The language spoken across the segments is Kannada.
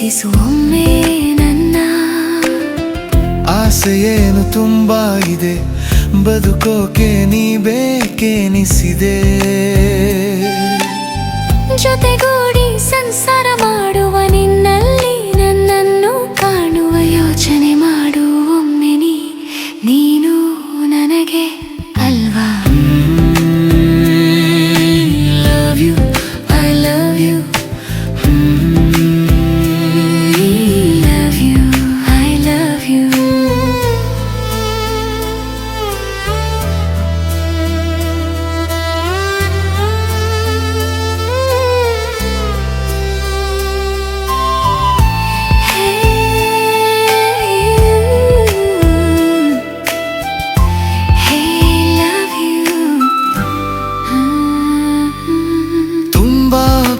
ಪ್ರೀತಿಸುವೊಮ್ಮೆ ನನ್ನ. ಆಸೆಯೇನು ತುಂಬಾ ಇದೆ, ಬದುಕೋಕೆ ನೀ ಬೇಕೆನಿಸಿದೆ. ಜೊತೆಗೂಡಿ ಸಂಸಾರ ಮಾಡುವ ನಿನ್ನಲ್ಲಿ ನನ್ನನ್ನು ಕಾಣುವ ಯೋಚನೆ ಮಾಡು ಒಮ್ಮೆ ನೀನು ನನಗೆ ಅಲ್ವಾ. Love you, I love you. Love you, I love you.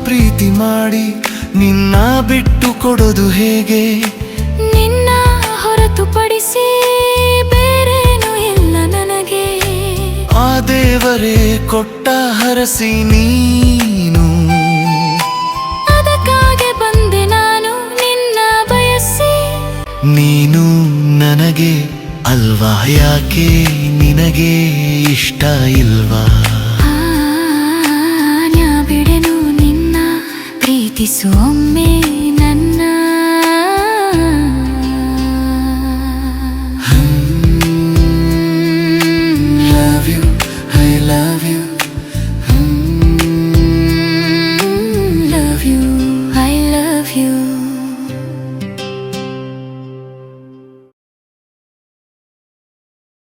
ಪ್ರೀತಿ ಮಾಡಿ ನಿನ್ನ ಬಿಟ್ಟು ಕೊಡೋದು ಹೇಗೆ? ನಿನ್ನ ಹೊರತುಪಡಿಸಿ ಬೇರೇನು ಇಲ್ಲ ನನಗೆ. ಆ ದೇವರೇ ಕೊಟ್ಟ ಹರಸಿ ನೀನು, ಅದಕ್ಕಾಗೆ ಬಂದೆ ನಾನು ನಿನ್ನ ಬಯಸಿ. ನೀನು ನನಗೆ ಅಲ್ವಾ, ಯಾಕೆ ನಿನಗೆ ಇಷ್ಟ ಇಲ್ವಾ? ಪ್ರೀತಿಸುವೊಮ್ಮೆ ನನ್ನ. Love you, I love you. Love you, I love you.